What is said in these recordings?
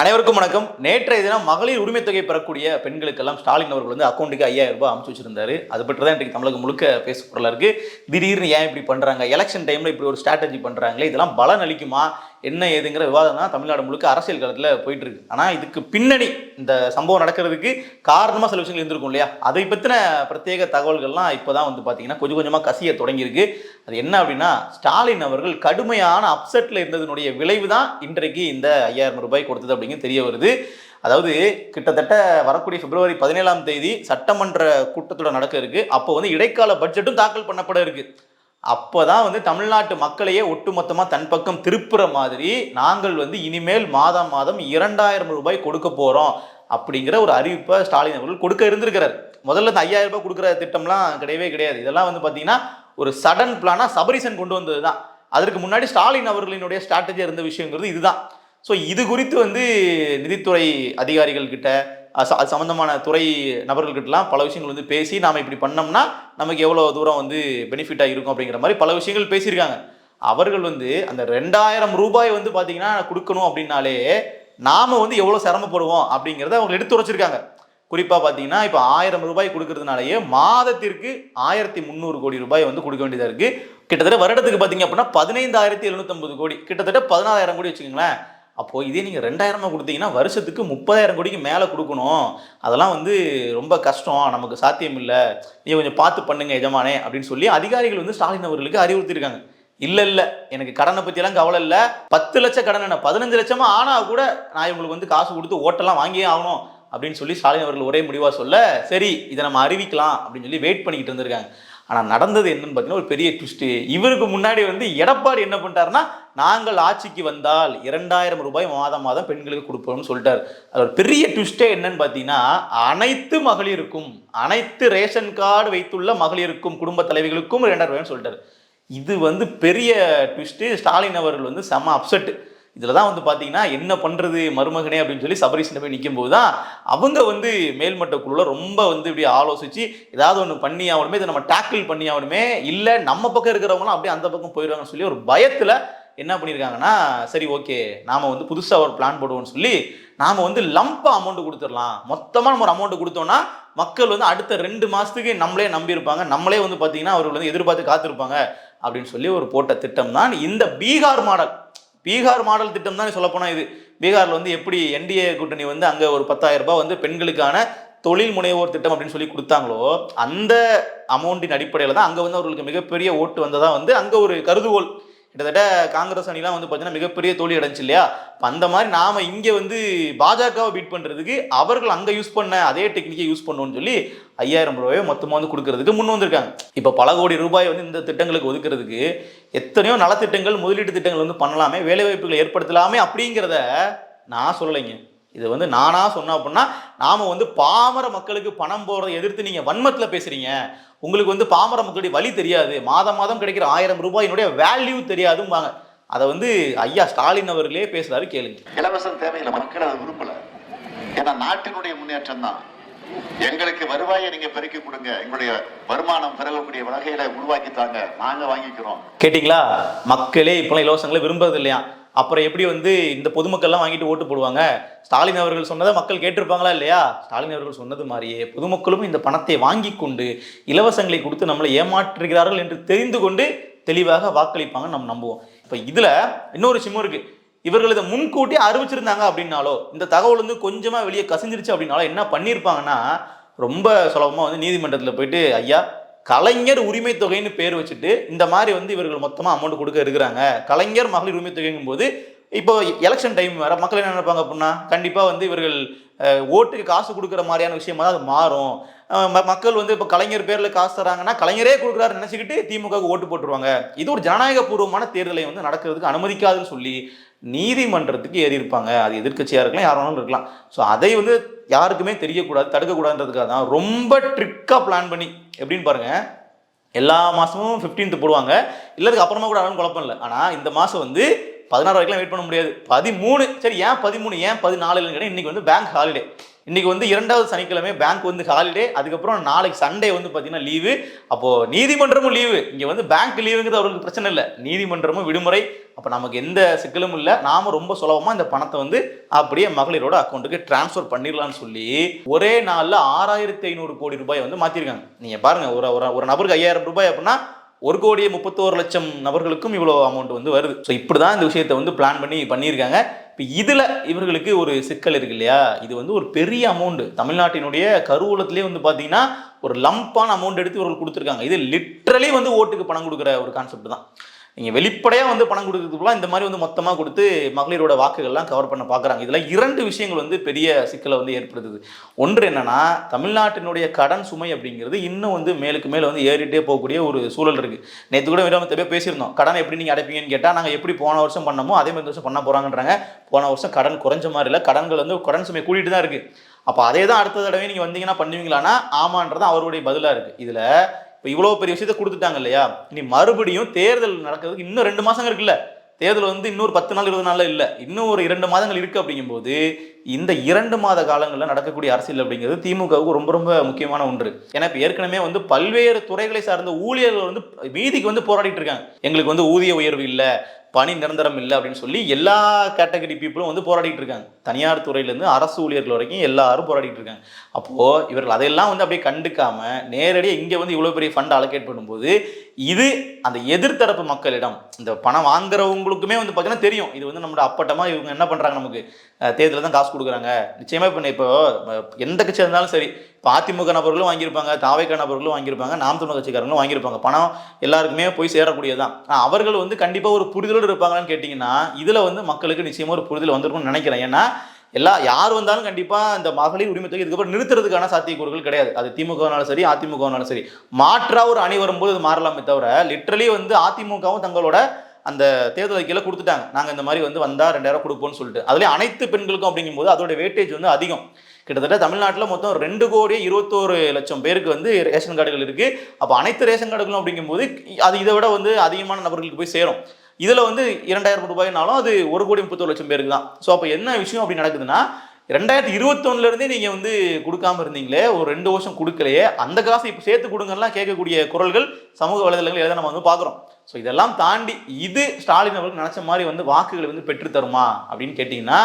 அனைவருக்கும் வணக்கம். நேற்றைய தினம் மகளிர் உரிமை தொகை பெறக்கூடிய பெண்களுக்கெல்லாம் ஸ்டாலின் அவர்கள் வந்து அக்கௌண்ட்டுக்கு 5000 ரூபாய் அனுப்பிச்சு வச்சிருந்தாரு. அது பற்றி தான் இன்றைக்கு தமிழகம் முழுக்க பேச பொருளா இருக்கு. திடீர்னு ஏன் இப்படி பண்றாங்க, எலெக்ஷன் டைம்ல இப்படி ஒரு ஸ்ட்ராட்டஜி பண்றாங்களே, இதெல்லாம் பலன் அளிக்குமா என்ன ஏதுங்கிற விவாதம் தான் தமிழ்நாடு முழுக்க அரசியல் களத்தில் போயிட்டு இருக்கு. ஆனால் இதுக்கு பின்னணி இந்த சம்பவம் நடக்கிறதுக்கு காரணமாக சில விஷயங்கள் இருந்திருக்கும் இல்லையா, அதை பற்றின பிரத்யேக தகவல்கள்லாம் இப்போதான் வந்து பார்த்தீங்கன்னா கொஞ்சம் கொஞ்சமாக கசிய தொடங்கியிருக்கு. அது என்ன அப்படின்னா, ஸ்டாலின் அவர்கள் கடுமையான அப்செட்டில் இருந்ததனுடைய விளைவு தான் இன்றைக்கு இந்த 5000 ரூபாய் கொடுத்தது அப்படிங்கிறது தெரிய வருது. அதாவது கிட்டத்தட்ட வரக்கூடிய பிப்ரவரி 17ஆம் தேதி சட்டமன்ற கூட்டத்தொடர் நடக்க இருக்கு. அப்போ வந்து இடைக்கால பட்ஜெட்டும் தாக்கல் பண்ணப்பட இருக்கு. அப்போதான் வந்து தமிழ்நாட்டு மக்களையே ஒட்டுமொத்தமாக தன் பக்கம் திருப்புற மாதிரி நாங்கள் வந்து இனிமேல் மாதம் மாதம் 2000 ரூபாய் கொடுக்க போகிறோம் அப்படிங்கிற ஒரு அறிவிப்பை ஸ்டாலின் அவர்கள் கொடுக்க இருந்திருக்கிறார். முதல்ல இந்த 5000 ரூபாய் கொடுக்குற திட்டம்லாம் கிடையவே கிடையாது. இதெல்லாம் வந்து பார்த்தீங்கன்னா ஒரு சடன் பிளானாக சபரிசன் கொண்டு வந்தது தான். அதற்கு முன்னாடி ஸ்டாலின் அவர்களினுடைய ஸ்ட்ராட்டஜி இருந்த விஷயங்கிறது இதுதான். ஸோ இது குறித்து வந்து நிதித்துறை அதிகாரிகள் கிட்ட அது சம்மந்தமான துறை நபர்கள்கிட்டலாம் பல விஷயங்கள் வந்து பேசி நாம் இப்படி பண்ணோம்னா நமக்கு எவ்வளோ தூரம் வந்து பெனிஃபிட்டாக இருக்கும் அப்படிங்கிற மாதிரி பல விஷயங்கள் பேசியிருக்காங்க. அவர்கள் வந்து அந்த 2000 ரூபாய் வந்து பார்த்தீங்கன்னா கொடுக்கணும் அப்படின்னாலே நாம் வந்து எவ்வளோ சிரமப்படுவோம் அப்படிங்கிறத அவங்க எடுத்து உரைச்சிருக்காங்க. குறிப்பாக பார்த்தீங்கன்னா இப்போ 1000 ரூபாய் கொடுக்கறதுனாலேயே மாதத்திற்கு 1300 கோடி ரூபாய் வந்து கொடுக்க வேண்டியதாக இருக்குது. கிட்டத்தட்ட வருடத்துக்கு பார்த்தீங்க அப்படின்னா 15750 கோடி, கிட்டத்தட்ட 14000 கோடி வச்சுக்கோங்களேன். அப்போது இதே நீங்கள் 2000 கொடுத்தீங்கன்னா வருஷத்துக்கு 30000 கோடிக்கு மேலே கொடுக்கணும். அதெல்லாம் வந்து ரொம்ப கஷ்டம், நமக்கு சாத்தியம் இல்லை, நீங்கள் கொஞ்சம் பார்த்து பண்ணுங்க எஜமானே அப்படின்னு சொல்லி அதிகாரிகள் வந்து ஸ்டாலின் அவர்களுக்கு அறிவுறுத்திருக்காங்க. இல்லை எனக்கு கடனை பற்றியெல்லாம் கவலை இல்லை, 10 லட்சம் கடன் என்ன 15 லட்சமாக ஆனால் கூட நான் இவங்களுக்கு வந்து காசு கொடுத்து ஓட்டெல்லாம் வாங்கியே ஆகணும் அப்படின்னு சொல்லி ஸ்டாலின் அவர்கள் ஒரே முடிவாக சொல்ல, சரி இதை நம்ம அறிவிக்கலாம் அப்படின்னு சொல்லி வெயிட் பண்ணிக்கிட்டு இருந்திருக்காங்க. ஆனால் நடந்தது என்னன்னு பார்த்தீங்கன்னா ஒரு பெரிய ட்விஸ்ட்டு. இவருக்கு முன்னாடி வந்து எடப்பாடி என்ன பண்ணிட்டாருன்னா, நாங்கள் ஆட்சிக்கு வந்தால் 2000 ரூபாய் மாதம் மாதம் பெண்களுக்கு கொடுப்போம்னு சொல்லிட்டார். அது ஒரு பெரிய ட்விஸ்டே என்னன்னு பார்த்தீங்கன்னா, அனைத்து மகளிருக்கும், அனைத்து ரேஷன் கார்டு வைத்துள்ள மகளிருக்கும், குடும்ப தலைவிகளுக்கும் 2000 ரூபாய்னு சொல்லிட்டார். இது வந்து பெரிய ட்விஸ்ட்டு. ஸ்டாலின் அவர்கள் வந்து செம்ம அப்செட். இதில் தான் வந்து பார்த்தீங்கன்னா என்ன பண்ணுறது மருமகனே அப்படின்னு சொல்லி சபரிசனை போய் நிற்கும் போது தான் அவங்க வந்து மேல்மட்ட குழுவில் ரொம்ப வந்து இப்படி ஆலோசித்து ஏதாவது ஒன்று பண்ணி ஆகணுமே, இதை நம்ம டேக்கிள் பண்ணி ஆகணுமே, இல்லை நம்ம பக்கம் இருக்கிறவங்களாம் அப்படியே அந்த பக்கம் போயிடுவாங்கன்னு சொல்லி ஒரு பயத்தில் என்ன பண்ணியிருக்காங்கன்னா, சரி ஓகே நாம் வந்து புதுசாக ஒரு பிளான் போடுவோம்னு சொல்லி நாம் வந்து லம்பாக அமௌண்ட்டு கொடுத்துடலாம். மொத்தமாக நம்ம ஒரு அமௌண்ட்டு கொடுத்தோன்னா மக்கள் வந்து அடுத்த 2 மாதத்துக்கு நம்மளே நம்பியிருப்பாங்க, நம்மளே வந்து பார்த்தீங்கன்னா அவர்கள் வந்து எதிர்பார்த்து காத்திருப்பாங்க அப்படின்னு சொல்லி ஒரு போட்ட திட்டம் தான் இந்த பீகார் மாடல் திட்டம் தான் சொல்லப்போனால். இது பீகாரில் வந்து எப்படி என்டிஏ கூட்டணி வந்து அங்கே ஒரு 10000 ரூபாய் வந்து பெண்களுக்கான தொழில் முனைவோர் திட்டம் அப்படின்னு சொல்லி கொடுத்தாங்களோ, அந்த அமௌண்ட்டின் அடிப்படையில் தான் அங்கே வந்து அவர்களுக்கு மிகப்பெரிய ஓட்டு வந்ததாக வந்து அங்கே ஒரு கருதுகோள். கிட்டத்தட்ட காங்கிரஸ் அணிலாம் வந்து பார்த்தீங்கன்னா மிகப்பெரிய தோல்வி அடைஞ்சு இல்லையா. இப்போ அந்த மாதிரி நாம் இங்கே வந்து பாஜகவை பீட் பண்ணுறதுக்கு அவர்கள் அங்கே யூஸ் பண்ண அதே டெக்னிக்கை யூஸ் பண்ணணும்னு சொல்லி 5000 ரூபாயை மொத்தமாக வந்து கொடுக்கறதுக்கு முன் வந்திருக்காங்க. இப்போ பல கோடி ரூபாய் வந்து இந்த திட்டங்களுக்கு ஒதுக்கிறதுக்கு எத்தனையோ நலத்திட்டங்கள், முதலீட்டு திட்டங்கள் வந்து பண்ணலாமே, வேலைவாய்ப்புகளை ஏற்படுத்தலாமே அப்படிங்கிறத நான் சொல்லலைங்க. இது வந்து நானாக சொன்னேன் அப்படின்னா, நாம் வந்து பாமர மக்களுக்கு பணம் போகிறதை எதிர்த்து நீங்கள் வன்மத்தில் பேசுகிறீங்க, உங்களுக்கு வந்து பாமர மக்களுடைய வழி தெரியாது, மாதம் மாதம் கிடைக்கிற 1000 ரூபாயினுடைய வேல்யூ தெரியாதும்பாங்க. அதை வந்து ஐயா ஸ்டாலின் அவர்களே பேசுறாரு, கேளுங்க. இலவசம் தேவையில்லை, மக்கள் அதை விரும்பல. ஏன்னா நாட்டினுடைய முன்னேற்றம் தான். எங்களுக்கு வருவாயை நீங்க பெருக்கி கொடுங்க, எங்களுடைய வருமானம் பெறக்கூடிய வகையில உருவாக்கி தாங்க, நாங்க வாங்கிக்கிறோம். கேட்டீங்களா? மக்களே இப்பெல்லாம் இலவசங்களை விரும்புறது இல்லையா, அப்புறம் எப்படி வந்து இந்த பொதுமக்கள்லாம் வாங்கிட்டு ஓட்டு போடுவாங்க? ஸ்டாலின் அவர்கள் சொன்னதை மக்கள் கேட்டிருப்பாங்களா இல்லையா? ஸ்டாலின் அவர்கள் சொன்னது மாதிரியே பொதுமக்களும் இந்த பணத்தை வாங்கி கொண்டு இலவசங்களை கொடுத்து நம்மளை ஏமாற்றுகிறார்கள் என்று தெரிந்து கொண்டு தெளிவாக வாக்களிப்பாங்க நம்ம நம்புவோம். இப்போ இதில் இன்னொரு விஷயமும் இருக்குது. இவர்கள் இதை முன்கூட்டி அறிவிச்சிருந்தாங்க அப்படின்னாலோ, இந்த தகவல் வந்து கொஞ்சமாக வெளியே கசிஞ்சிருச்சு அப்படின்னாலோ என்ன பண்ணியிருப்பாங்கன்னா, ரொம்ப சுலபமாக வந்து நீதிமன்றத்தில் போயிட்டு, ஐயா கலைஞர் உரிமை தொகைன்னு பேர் வச்சுட்டு இந்த மாதிரி வந்து இவர்கள் மொத்தமாக அமௌண்ட் கொடுக்க இருக்கிறாங்க, கலைஞர் மகளிர் உரிமை தொகைங்கும் போது இப்போ எலெக்ஷன் டைம் வேறு, மக்கள் என்ன நினைப்பாங்க அப்படின்னா, கண்டிப்பாக வந்து இவர்கள் ஓட்டுக்கு காசு கொடுக்குற மாதிரியான விஷயமா தான் அது மாறும். மக்கள் வந்து இப்போ கலைஞர் பேரில் காசு தராங்கன்னா கலைஞரே கொடுக்குறாரு நினச்சிக்கிட்டு திமுகவுக்கு ஓட்டு போட்டுருவாங்க. இது ஒரு ஜனநாயக பூர்வமான தேர்தலை வந்து நடக்கிறதுக்கு அனுமதிக்காதுன்னு சொல்லி நீதிமன்றத்துக்கு ஏறி இருப்பாங்க. அது எதிர்க்கட்சியாக இருக்கலாம், யார் வேணாலும் இருக்கலாம். ஸோ அதை வந்து யாருக்குமே தெரியக்கூடாது, தடுக்கக்கூடாதுன்றதுக்காக தான் ரொம்ப ட்ரிக்காக பிளான் பண்ணி, எப்படின்னு பாருங்கள், எல்லா மாதமும் 15th போடுவாங்க, இல்லை அதுக்கு அப்புறமா கூட ஆனாலும் குழப்பம் இல்லை. ஆனால் இந்த மாதம் வந்து 16 வரைக்கும் வெயிட் பண்ண முடியாது. 13 சரி, ஏன் 13 ஏன் 14 இல்லைன்னு இன்னைக்கு வந்து பேங்க் ஹாலிடே. இன்னைக்கு வந்து 2வது சனிக்கிழமை பேங்க் வந்து ஹாலிடே. அதுக்கப்புறம் நாளைக்கு சண்டே வந்து பார்த்தீங்கன்னா லீவு. அப்போ நீதிமன்றமும் லீவு. இங்கே வந்து பேங்க் லீவுங்கிறது அவருக்கு பிரச்சனை இல்லை, நீதிமன்றமும் விடுமுறை. அப்போ நமக்கு எந்த சிக்கலும் இல்லை, நாம ரொம்ப சுலபமாக இந்த பணத்தை வந்து அப்படியே மகளிரோட அக்கௌண்ட்டுக்கு டிரான்ஸ்ஃபர் பண்ணிடலாம்னு சொல்லி ஒரே நாளில் 6500 கோடி ரூபாய் வந்து மாற்றிருக்காங்க. நீங்கள் பாருங்க, ஒரு நபருக்கு 5000 ரூபாய் அப்படின்னா 1,31,00,000 நபர்களுக்கும் இவ்வளோ அமௌண்ட் வந்து வருது. ஸோ இப்படி தான் இந்த விஷயத்தை வந்து பிளான் பண்ணியிருக்காங்க. இப்போ இதில் இவர்களுக்கு ஒரு சிக்கல் இருக்கு இல்லையா, இது வந்து ஒரு பெரிய அமௌண்ட். தமிழ்நாட்டினுடைய கருவூலத்திலே வந்து பார்த்தீங்கன்னா ஒரு லம்பான அமௌண்ட் எடுத்து இவர்கள் கொடுத்துருக்காங்க. இது லிட்ரலி வந்து ஓட்டுக்கு பணம் கொடுக்குற ஒரு கான்செப்ட் தான். நீங்கள் வெளிப்படையாக வந்து பணம் கொடுக்கறதுக்குலாம் இந்த மாதிரி வந்து மொத்தமாக கொடுத்து மகளிரோட வாக்குகள்லாம் கவர் பண்ண பார்க்குறாங்க. இதில் 2 விஷயங்கள் வந்து பெரிய சிக்கலை வந்து ஏற்படுத்துது. ஒன்று என்னன்னா, தமிழ்நாட்டினுடைய கடன் சுமை அப்படிங்கிறது இன்னும் வந்து மேலுக்கு மேலே வந்து ஏறிட்டே போகக்கூடிய ஒரு சூழல் இருக்குது. நேற்று கூட விராமத்தை பேசியிருந்தோம், கடன் எப்படி நீங்கள் அடைப்பீங்கன்னு கேட்டால் நாங்கள் எப்படி போன வருஷம் பண்ணமோ அதே மாதிரி வருஷம் பண்ண போகிறாங்கன்றாங்க. போன வருஷம் கடன் குறைஞ்ச மாதிரி இல்லை, கடன்கள் வந்து கடன் சுமை கூட்டிகிட்டு தான் இருக்குது. அப்போ அதே தான் அடுத்த தடவை நீங்கள் வந்தீங்கன்னா பண்ணுவீங்களான்னா ஆமான்றது அவருடைய பதிலாக இருக்குது. இதில் இப்போ இவ்வளோ பெரிய விஷயத்தை கொடுத்துட்டாங்க இல்லையா, இனி மறுபடியும் தேர்தல் நடக்கிறதுக்கு இன்னும் 2 மாதங்கள் இருக்குல்ல. தேர்தல் வந்து இன்னொரு 10 நாள் 20 நாளில் இல்லை, இன்னும் ஒரு 2 மாதங்கள் இருக்குது. அப்படிங்கும்போது இந்த 2 மாத காலங்களில் நடக்கக்கூடிய அரசியல் அப்படிங்கிறது திமுகவுக்கு ரொம்ப ரொம்ப முக்கியமான ஒன்று. ஏன்னா இப்போ ஏற்கனவே வந்து பல்வேறு துறைகளை சார்ந்த ஊழியர்கள் வந்து வீதிக்கு வந்து போராடிட்டு இருக்காங்க. எங்களுக்கு வந்து ஊதிய உயர்வு இல்லை, பணி நிரந்தரம் இல்லை அப்படின்னு சொல்லி எல்லா கேட்டகரி பீப்புளும் வந்து போராடிட்டு இருக்காங்க. தனியார் துறையிலேருந்து அரசு ஊழியர்கள் வரைக்கும் எல்லாரும் போராடிட்டு இருக்காங்க. அப்போது இவர்கள் அதையெல்லாம் வந்து அப்படியே கண்டுக்காம நேரடியாக இங்கே வந்து இவ்வளோ பெரிய ஃபண்ட் அலோகேட் பண்ணும்போது இது அந்த எதிர்த்தரப்பு மக்களிடம், இந்த பணம் வாங்குறவங்களுக்குமே வந்து பார்த்தீங்கன்னா தெரியும் இது வந்து நம்மளோட அப்பட்டமாக இவங்க என்ன பண்ணுறாங்க, நமக்கு தேர்தலில் தான் காசு கொடுக்குறாங்க. நிச்சயமாக இப்போ எந்த கட்சி இருந்தாலும் சரி, இப்போ அதிமுக நபர்களும் வாங்கியிருப்பாங்க, தாவேக நபர்களும் வாங்கியிருப்பாங்க, நாம் தமிழர் கட்சிக்காரங்களும் வாங்கியிருப்பாங்க. பணம் எல்லாருக்குமே போய் சேரக்கூடியதான். அவர்கள் வந்து கண்டிப்பாக ஒரு புரிதலோடு இருப்பாங்களான்னு கேட்டிங்கன்னா இதில் வந்து மக்களுக்கு நிச்சயமாக ஒரு புரிதல் வந்திருக்கும்னு நினைக்கிறேன். ஏன்னா யார் வந்தாலும் கண்டிப்பாக இந்த மகளிர் உரிமை தொகை இதுக்கப்புறம் நிறுத்துறதுக்கான சாத்தியக்கூறுகள் கிடையாது. அது திமுகனாலும் சரி அதிமுகனாலும் சரி. மாற்றாக ஒரு அணி வரும்போது அது மாறலாமே தவிர லிட்ரலி வந்து அதிமுகவும் தங்களோட அந்த தேர்தல் அறிக்கையில கொடுத்துட்டாங்க, நாங்கள் இந்த மாதிரி வந்து வந்தால் 2000 கொடுப்போம்னு சொல்லிட்டு. அதுலேயும் அனைத்து பெண்களுக்கும் அப்படிங்கும்போது அதோட வெயிட்டேஜ் வந்து அதிகம். கிட்டத்தட்ட தமிழ்நாட்டில் மொத்தம் 2,21,00,000 பேருக்கு வந்து ரேஷன் கார்டுகள் இருக்குது. அப்போ அனைத்து ரேஷன் கார்டுகளும் அப்படிங்கும்போது அது இதை விட வந்து அதிகமான நபர்களுக்கு போய் சேரும். இதில் வந்து 2000 ரூபாய்னாலும் அது 1,31,00,000 பேருக்கு தான். ஸோ அப்போ என்ன விஷயம் அப்படி நடக்குதுன்னா, 2021 நீங்கள் வந்து கொடுக்காம இருந்தீங்களே, ஒரு 2 வருஷம் கொடுக்கலையே, அந்த காசை இப்போ சேர்த்து கொடுங்கலாம் கேட்கக்கூடிய குரல்கள் சமூக வலைதளங்கள் எதை நம்ம வந்து பார்க்குறோம். ஸோ இதெல்லாம் தாண்டி இது ஸ்டாலின் அவர்களுக்கு நினச்ச மாதிரி வந்து வாக்குகளை வந்து பெற்று தருமா அப்படின்னு கேட்டிங்கன்னா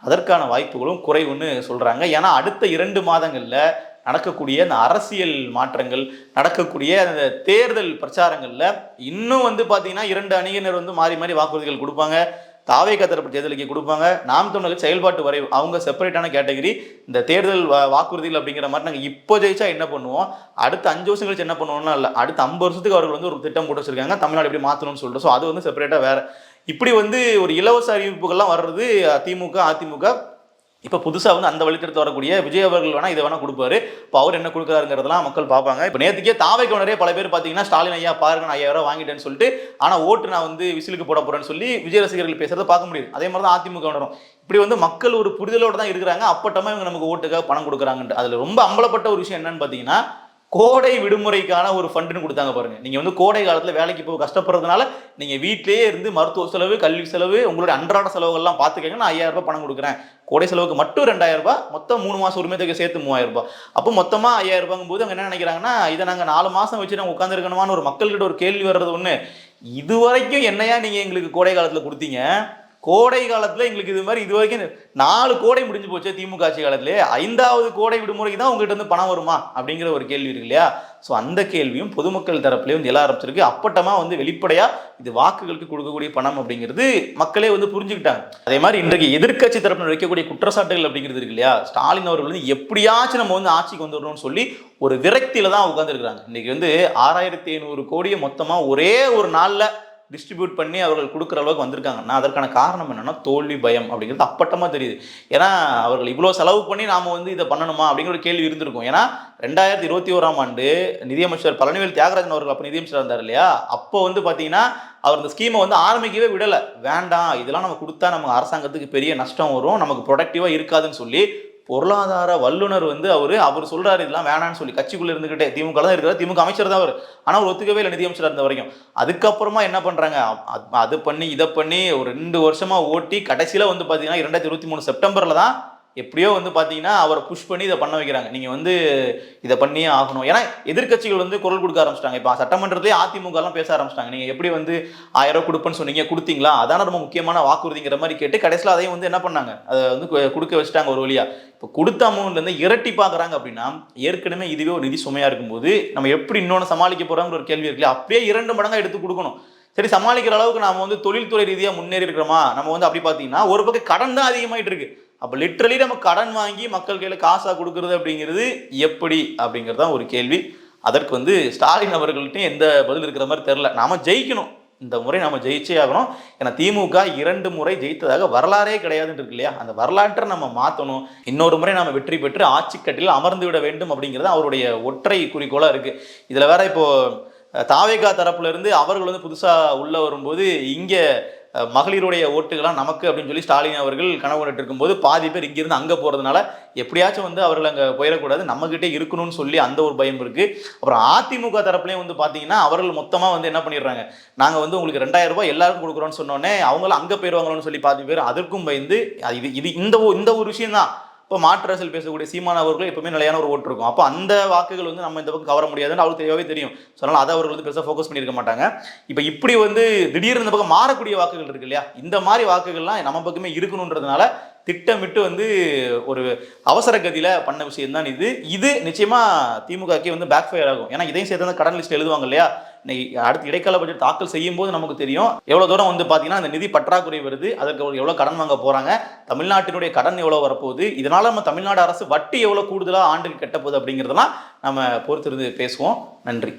அதற்கான வாய்ப்புகளும் குறைவுன்னு சொல்கிறாங்க. ஏன்னா அடுத்த 2 மாதங்களில் நடக்கக்கூடிய அந்த அரசியல் மாற்றங்கள், நடக்கக்கூடிய அந்த தேர்தல் பிரச்சாரங்களில் இன்னும் வந்து பார்த்தீங்கன்னா 2 அணியினர் வந்து மாறி மாறி வாக்குறுதிகள் கொடுப்பாங்க. தாவேக தரப்பு தேர்தலுக்கு கொடுப்பாங்க. நாம் தமிழர் செயல்பாட்டு வரைவு அவங்க செப்பரேட்டான கேட்டகரி. இந்த தேர்தல் வாக்குறுதிகள் அப்படிங்கிற மாதிரி நாங்கள் இப்போ ஜெயிச்சா என்ன பண்ணுவோம், அடுத்த 5 வருஷம் கழிச்சு என்ன பண்ணுவோம்னா இல்லை, அடுத்த 50 வருஷத்துக்கு அவர்கள் வந்து ஒரு திட்டம் போட்டு வச்சிருக்காங்க, தமிழ்நாடு எப்படி மாற்றணும்னு சொல்லிட்டு. ஸோ அது வந்து செப்பரேட்டாக வேறு. இப்படி வந்து ஒரு இலவச அறிவிப்புகள்லாம் வர்றது திமுக அதிமுக. இப்போ புதுசாக வந்து அந்த வழித்தெடுத்து வரக்கூடிய விஜய் அவர்கள் வேணால் இதை வேணால் கொடுப்பாரு. இப்போ அவர் என்ன கொடுக்குறாருங்கிறதெல்லாம் மக்கள் பார்ப்பாங்க. இப்போ நேற்றுக்கே தாவைக்கு நிறைய பல பேர் பார்த்தீங்கன்னா ஸ்டாலின் ஐயா பாருங்க நான் 5000 வாங்கிட்டேன்னு சொல்லிட்டு, ஆனால் ஓட்டு நான் வந்து விசிலுக்கு போட போகிறேன்னு சொல்லி விஜய் ரசிகர்கள் பேசுறதை பார்க்க முடியுது. அதே மாதிரி தான் அதிமுக வரும். இப்படி வந்து மக்கள் ஒரு புரிதலோடு தான் இருக்கிறாங்க. அப்பட்டமாக இவங்க நமக்கு ஓட்டுக்காக பணம் கொடுக்குறாங்கன்ட்டு. அதில் ரொம்ப அம்பலப்பட்ட ஒரு விஷயம் என்னன்னு பார்த்தீங்கன்னா, கோடை விடுமுறைக்கான ஒரு ஃபண்டுன்னு கொடுத்தாங்க பாருங்க. நீங்கள் வந்து கோடை காலத்தில் வேலைக்கு போக கஷ்டப்படுறதுனால நீங்கள் வீட்டிலேயே இருந்து மருத்துவ செலவு, கல்வி செலவு, உங்களுடைய அன்றாட செலவுகள்லாம் பார்த்துக்கங்க, நான் 5000 ரூபாய் பணம் கொடுக்குறேன். கோடை செலவுக்கு மட்டும் 2000 ரூபாய், மொத்தம் 3 மாதம் உரிமை தொகை சேர்த்து 3000 ரூபாய். அப்போ மொத்தமாக 5000 ரூபாய்ங்கும் போது அவங்க என்ன நினைக்கிறாங்கன்னா, இதை நாங்கள் 4 மாதம் வச்சு நாங்கள் உட்காந்துருக்கணுமான்னு ஒரு மக்கள்கிட்ட ஒரு கேள்வி வர்றது ஒன்று. இது வரைக்கும் என்னையா நீங்கள் எங்களுக்கு கோடை காலத்தில் கொடுத்தீங்க, கோடை காலத்தில் எங்களுக்கு இது மாதிரி இது வரைக்கும் 4 கோடை முடிஞ்சு போச்சு திமுக ஆட்சி காலத்திலே, 5வது கோடை விடுமுறைக்கு தான் உங்கள்கிட்ட வந்து பணம் வருமா அப்படிங்கிற ஒரு கேள்வி இருக்கு இல்லையா. ஸோ அந்த கேள்வியும் பொதுமக்கள் தரப்புலேயே வந்து எல்லாம் ஆரம்பிச்சிருக்கு. அப்பட்டமாக வந்து வெளிப்படையாக இது வாக்குகளுக்கு கொடுக்கக்கூடிய பணம் அப்படிங்கிறது மக்களே வந்து புரிஞ்சுக்கிட்டாங்க. அதே மாதிரி இன்றைக்கு எதிர்க்கட்சி தரப்பில் வைக்கக்கூடிய குற்றச்சாட்டுகள் அப்படிங்கிறது இருக்கு இல்லையா, ஸ்டாலின் அவர்கள் வந்து எப்படியாச்சும் நம்ம வந்து ஆட்சிக்கு வந்துடணும்னு சொல்லி ஒரு விரக்தியில தான் உட்காந்துருக்காங்க. இன்னைக்கு வந்து 6500 கோடியை மொத்தமாக ஒரே ஒரு நாளில் டிஸ்ட்ரிபியூட் பண்ணி அவர்கள் கொடுக்குற அளவுக்கு வந்திருக்காங்கன்னா அதற்கான காரணம் என்னன்னா தோல்வி பயம் அப்படிங்கிறது அப்பட்டமாக தெரியுது. ஏன்னா அவர்கள் இவ்வளோ செலவு பண்ணி நாம் வந்து இதை பண்ணணுமா அப்படிங்கிற ஒரு கேள்வி இருந்திருக்கும். ஏன்னா 2021ஆம் ஆண்டு நிதியமைச்சர் பழனிவேல் தியாகராஜன் அவர்கள் அப்போ நிதியமைச்சர் இருந்தார் இல்லையா, அப்போ வந்து பார்த்தீங்கன்னா அவர் இந்த ஸ்கீமை வந்து ஆரம்பிக்கவே விடலை. வேண்டாம், இதெல்லாம் நம்ம கொடுத்தா நம்ம அரசாங்கத்துக்கு பெரிய நஷ்டம் வரும், நமக்கு ப்ரொடக்டிவாக இருக்காதுன்னு சொல்லி பொருளாதார வல்லுனர் வந்து அவர் சொல்றாரு இதெல்லாம் வேணான்னு சொல்லி, கட்சிக்குள்ள இருந்துகிட்டே திமுக தான் இருக்கிறார், திமுக அமைச்சர் தான் அவர், ஆனா அவர் ஒத்துக்கவே இல்லை நிதியமைச்சர் இருந்த வரைக்கும். அதுக்கப்புறமா என்ன பண்றாங்க, அது பண்ணி இதை பண்ணி ஒரு 2 வருஷமா ஓட்டி கடைசியில வந்து பாத்தீங்கன்னா 2023 செப்டம்பர்ல தான் எப்படியோ வந்து பாத்தீங்கன்னா அவரை புஷ் பண்ணி இதை பண்ண வைக்கிறாங்க. நீங்க வந்து இதை பண்ணியே ஆகணும். ஏன்னா எதிர்க்கட்சிகள் வந்து குரல் கொடுக்க ஆரம்பிச்சிட்டாங்க. இப்போ சட்டமன்றத்திலே அதிமுக எல்லாம் பேச ஆரம்பிச்சிட்டாங்க. நீங்க எப்படி வந்து 1000 ரூபாய் கொடுப்பேன்னு சொன்னீங்க, கொடுத்தீங்களா, அதான ரொம்ப முக்கியமான வாக்குறுதிங்கிற மாதிரி கேட்டு கடைசியில் அதையும் வந்து என்ன பண்ணாங்க, அதை வந்து கொடுக்க வச்சுட்டாங்க ஒரு வழியா. இப்போ கொடுத்த அமௌண்ட்ல இருந்து இரட்டி பாக்குறாங்க அப்படின்னா ஏற்கனவே இதுவே ஒரு நிதி சுமையா இருக்கும்போது நம்ம எப்படி இன்னொன்று சமாளிக்க போறோங்கிற ஒரு கேள்வி இருக்குல்ல. அப்படியே 2 மடங்கா எடுத்து கொடுக்கணும். சரி, சமாளிக்கிற அளவுக்கு நாம வந்து தொழில்துறை ரீதியா முன்னேறி இருக்கிறோமா, நம்ம வந்து அப்படி பார்த்தீங்கன்னா ஒரு பக்கம் கடன் தான் அதிகமாயிட்டு இருக்கு. அப்போ லிட்ரலி நம்ம கடன் வாங்கி மக்கள் கையில் காசாக கொடுக்கறது அப்படிங்கிறது எப்படி அப்படிங்கிறது தான் ஒரு கேள்வி. அதற்கு வந்து ஸ்டாலின் அவர்கள்ட்டையும் எந்த பதில் இருக்கிற மாதிரி தெரில. நாம ஜெயிக்கணும், இந்த முறை நாம ஜெயிச்சே ஆகணும். ஏன்னா திமுக 2 முறை ஜெயித்ததாக வரலாறே கிடையாதுன்னு இருக்கு இல்லையா, அந்த வரலாற்றை நம்ம மாற்றணும். இன்னொரு முறை நாம வெற்றி பெற்று ஆட்சிக்கட்டில் அமர்ந்து விட வேண்டும் அப்படிங்கிறது அவருடைய ஒற்றை குறிக்கோளாக இருக்கு. இதில் வேற இப்போ தாவேகா தரப்புல இருந்து அவர்கள் வந்து புதுசா உள்ள வரும்போது இங்க மகளிருடைய ஓட்டுகள்லாம் நமக்கு அப்படின்னு சொல்லி ஸ்டாலின் அவர்கள் கனவு கண்டுட்டு இருக்கும்போது பாதி பேர் இங்கிருந்து அங்கே போகிறதுனால எப்படியாச்சும் வந்து அவர்கள் அங்கே போயிடக்கூடாது, நம்மகிட்டே இருக்கணும்னு சொல்லி அந்த ஒரு பயம் இருக்கு. அப்புறம் அதிமுக தரப்புலையும் வந்து பார்த்தீங்கன்னா அவர்கள் மொத்தமாக வந்து என்ன பண்ணிடுறாங்க, நாங்கள் வந்து உங்களுக்கு 2000 ரூபாய் எல்லாருக்கும் கொடுக்குறோன்னு சொன்னோன்னே அவங்களும் அங்கே போயிடுவாங்களோன்னு சொல்லி பாதி பேர் அதற்கும் பயந்து இது இந்த ஒரு விஷயம் தான். இப்போ மாற்று அரசியல் பேசக்கூடிய சீமான் அவர்களும் எப்பவுமே நிலையான ஒரு ஓட்டு இருக்கும். அப்போ அந்த வாக்குகள் வந்து நம்ம இந்த பக்கம் கவர முடியாதுன்னு அவருக்கு தெரியவே தெரியும். ஸோ அதனால் அதை அவர்கள் வந்து பெருசாக ஃபோக்கஸ் பண்ணியிருக்க மாட்டாங்க. இப்போ இப்படி வந்து திடீர்னு இந்த பக்கம் மாறக்கூடிய வாக்குகள் இருக்கு இல்லையா, இந்த மாதிரி வாக்குகள்லாம் நம்ம பக்கமே இருக்கணுன்றதுனால திட்டமிட்டு வந்து ஒரு அவசர கதியில் பண்ண விஷயம் தான் இது நிச்சயமா திமுகக்கே வந்து பேக் ஃபயர் ஆகும். ஏன்னா இதையும் சேர்த்து கடன் லிஸ்ட் எழுதுவாங்க இல்லையா, அடுத்து இடைக்கால பட்ஜெட் தாக்கல் செய்யும் போது நமக்கு தெரியும் எவ்வளவு தூரம் வந்து பாத்தீங்கன்னா அந்த நிதி பற்றாக்குறை வருது, அதற்கு எவ்வளவு கடன் வாங்க போறாங்க, தமிழ்நாட்டினுடைய கடன் எவ்வளவு வரப்போகுது, இதனால நம்ம தமிழ்நாடு அரசு வட்டி எவ்வளவு கூடுதலா ஆண்டுக்கு கட்ட போகுது அப்படிங்கிறதெல்லாம் நம்ம பொறுத்திருந்து பேசுவோம். நன்றி.